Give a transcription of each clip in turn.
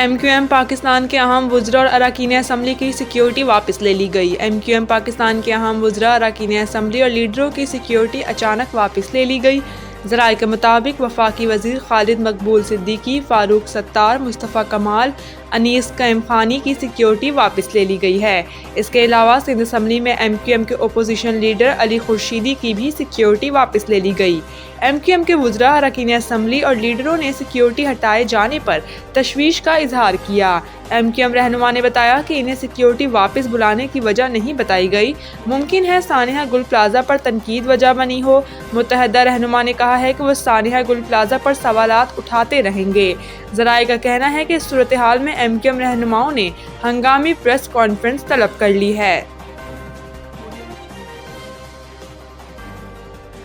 MQM Pakistan کے اہم وزراء اور اراکین اسمبلی کی سیکیورٹی واپس لے لی گئی۔ MQM پاکستان کے اہم وزراء، اراکین اسمبلی اور لیڈروں کی سیکیورٹی اچانک واپس لے لی گئی۔ ذرائع کے مطابق وفاقی وزیر خالد مقبول صدیقی، فاروق ستار، مصطفیٰ کمال، انیس قیم خانی کی سیکیورٹی واپس لے لی گئی ہے۔ اس کے علاوہ سندھ اسمبلی میں MQM کے اپوزیشن لیڈر علی خورشیدی کی بھی سیکیورٹی واپس لے لی گئی۔ MQM کے وزراء، اراکین اسمبلی اور لیڈروں نے سیکیورٹی ہٹائے جانے پر تشویش کا اظہار کیا۔ MQM رہنما نے بتایا کہ انہیں سیکیورٹی واپس بلانے کی وجہ نہیں بتائی گئی۔ ممکن ہے سانحہ گل پلازہ پر تنقید وجہ بنی ہو۔ متحدہ رہنما نے کہا ہے کہ وہ سانحہ گل پلازہ پر سوالات اٹھاتے رہیں گے۔ ذرائع کا کہنا ہے کہ اس صورتحال میں MQM رہنماؤں نے ہنگامی پریس کانفرنس طلب کر لی ہے۔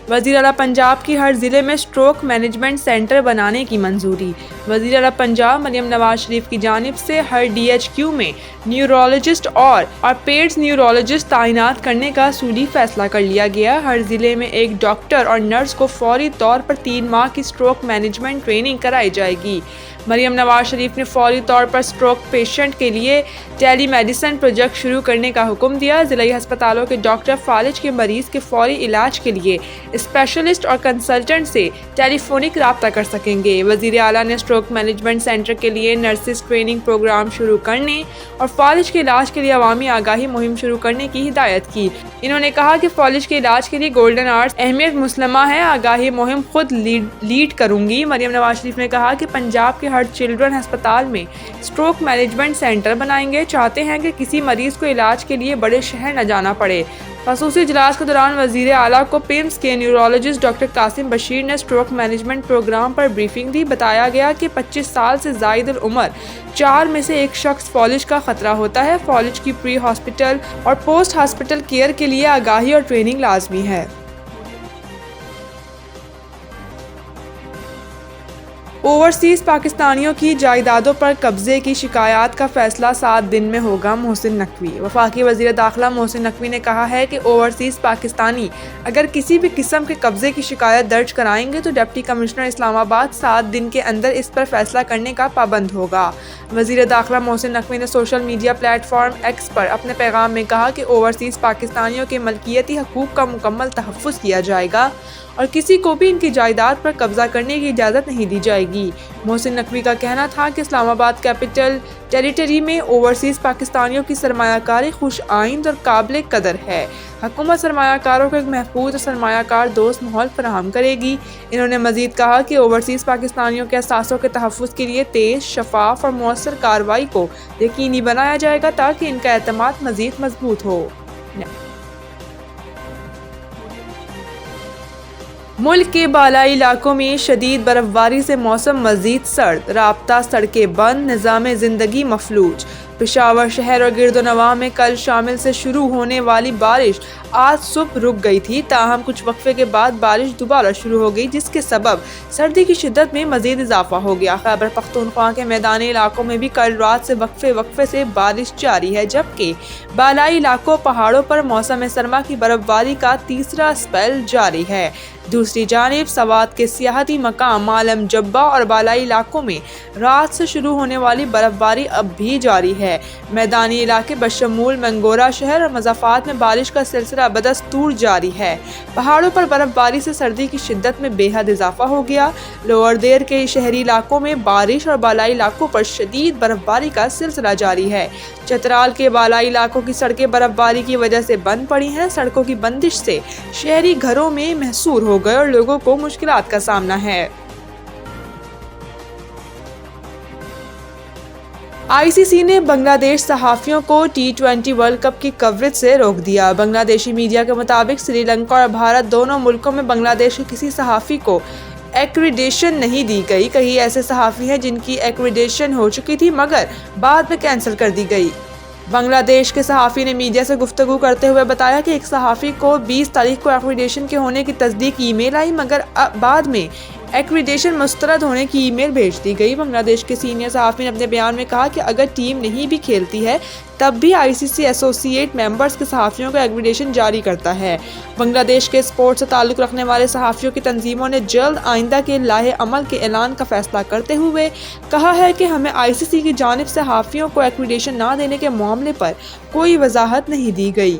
وزیر اعلیٰ پنجاب کی ہر ضلع میں اسٹروک مینجمنٹ سینٹر بنانے کی منظوری۔ وزیر اعلیٰ پنجاب مریم نواز شریف کی جانب سے ہر DHQ میں نیورولوجسٹ اور پیڈز نیورولوجسٹ تعینات کرنے کا اصولی فیصلہ کر لیا گیا۔ ہر ضلع میں ایک ڈاکٹر اور نرس کو فوری طور پر 3 ماہ کی اسٹروک مینجمنٹ ٹریننگ کرائی جائے گی۔ مریم نواز شریف نے فوری طور پر اسٹروک پیشنٹ کے لیے ٹیلی میڈیسن پروجیکٹ شروع کرنے کا حکم دیا۔ ضلعی ہسپتالوں کے ڈاکٹر فالج کے مریض کے فوری علاج کے لیے اسپیشلسٹ اور کنسلٹنٹ سے ٹیلی فونک رابطہ کر سکیں گے۔ وزیر اعلیٰ نے اسٹروک مینجمنٹ سینٹر کے لیے نرسز ٹریننگ پروگرام شروع کرنے اور فالج کے علاج کے لیے عوامی آگاہی مہم شروع کرنے کی ہدایت کی۔ انہوں نے کہا کہ فالج کے علاج کے لیے گولڈن آورز اہمیت مسلمہ ہے، آگاہی مہم خود لیڈ کروں گی۔ مریم نواز شریف نے کہا کہ پنجاب کے ہر چلڈرن ہسپتال میں اسٹروک مینجمنٹ سینٹر بنائیں گے، چاہتے ہیں کہ کسی مریض کو علاج کے لیے بڑے شہر نہ جانا پڑے۔ خصوصی اجلاس کے دوران وزیر اعلیٰ کو پیمز کے نیورولوجسٹ ڈاکٹر قاسم بشیر نے اسٹروک مینجمنٹ پروگرام پر بریفنگ دی۔ بتایا گیا کہ 25 سال سے زائد العمر 4 میں سے ایک شخص فالج کا خطرہ ہوتا ہے۔ فالج کی پری ہاسپٹل اور پوسٹ ہاسپٹل کیئر کے لیے آگاہی اور ٹریننگ لازمی ہے۔ اوورسیز پاکستانیوں کی جائیدادوں پر قبضے کی شکایات کا فیصلہ 7 دن میں ہوگا۔ محسن نقوی۔ وفاقی وزیر داخلہ محسن نقوی نے کہا ہے کہ اوورسیز پاکستانی اگر کسی بھی قسم کے قبضے کی شکایت درج کرائیں گے تو ڈپٹی کمشنر اسلام آباد 7 دن کے اندر اس پر فیصلہ کرنے کا پابند ہوگا۔ وزیر داخلہ محسن نقوی نے social media platform X پر اپنے پیغام میں کہا کہ اوورسیز پاکستانیوں کے ملکیتی حقوق کا مکمل تحفظ کیا جائے گا اور کسی کو بھی ان کی جائیداد پر قبضہ کرنے کی اجازت نہیں دی جائے گی۔ محسن نقوی کا کہنا تھا کہ اسلام آباد کیپٹل ٹیریٹری میں اوورسیز پاکستانیوں کی سرمایہ کاری خوش آئند اور قابل قدر ہے۔ حکومت سرمایہ کاروں کو ایک محفوظ اور سرمایہ کار دوست ماحول فراہم کرے گی۔ انہوں نے مزید کہا کہ اوورسیز پاکستانیوں کے اثاثوں کے تحفظ کے لیے تیز، شفاف اور مؤثر کارروائی کو یقینی بنایا جائے گا تاکہ ان کا اعتماد مزید مضبوط ہو۔ ملک کے بالائی علاقوں میں شدید برف باری سے موسم مزید سرد، رابطہ سڑکیں بند، نظام زندگی مفلوج۔ پشاور شہر اور گرد و نواح میں کل شامل سے شروع ہونے والی بارش آج صبح رک گئی تھی، تاہم کچھ وقفے کے بعد بارش دوبارہ شروع ہو گئی جس کے سبب سردی کی شدت میں مزید اضافہ ہو گیا۔ خیبر پختونخوا کے میدانی علاقوں میں بھی کل رات سے وقفے سے بارش جاری ہے، جبکہ بالائی علاقوں پہاڑوں پر موسم سرما کی برف باری کا تیسرا اسپیل جاری ہے۔ دوسری جانب سوات کے سیاحتی مقام معلم جبہ اور بالائی علاقوں میں رات سے شروع ہونے والی برف باری اب بھی جاری ہے۔ میدانی علاقے بشمول منگورا شہر اور مضافات میں بارش کا سلسلہ بدستور جاری ہے۔ پہاڑوں پر برف باری سے سردی کی شدت میں بے حد اضافہ ہو گیا۔ لوور دیر کے شہری علاقوں میں بارش اور بالائی علاقوں پر شدید برف باری کا سلسلہ جاری ہے۔ چترال کے بالائی علاقوں کی سڑکیں برف باری کی وجہ سے بند پڑی ہیں۔ سڑکوں کی بندش سے شہری گھروں میں محصور ہو گئے اور لوگوں کو مشکلات کا سامنا ہے۔ ICC نے بنگلہ دیش صحافیوں کو T20 ورلڈ کپ کی کوریج سے روک دیا۔ بنگلہ دیشی میڈیا کے مطابق سری لنکا اور بھارت دونوں ملکوں میں بنگلہ دیش کے کسی صحافی کو ایکریڈیشن نہیں دی گئی۔ کئی ایسے صحافی ہیں جن کی ایکریڈیشن ہو چکی تھی مگر بعد میں کینسل کر دی گئی۔ بنگلہ دیش کے صحافی نے میڈیا سے گفتگو کرتے ہوئے بتایا کہ ایک صحافی کو 20 تاریخ کو ایکریڈیشن کے ہونے کی تصدیق ای میل آئی مگر بعد میں ایکریڈیشن مسترد ہونے کی ای میل بھیج دی گئی۔ بنگلہ دیش کے سینئر صحافی نے اپنے بیان میں کہا کہ اگر ٹیم نہیں بھی کھیلتی ہے تب بھی آئی سی سی ایسوسی ایٹ ممبرز کے صحافیوں کو ایکریڈیشن جاری کرتا ہے۔ بنگلہ دیش کے اسپورٹ سے تعلق رکھنے والے صحافیوں کی تنظیموں نے جلد آئندہ کے لائحہ عمل کے اعلان کا فیصلہ کرتے ہوئے کہا ہے کہ ہمیں آئی سی سی کی جانب سے صحافیوں کو ایکریڈیشن نہ دینے کے معاملے پر کوئی وضاحت نہیں دی گئی۔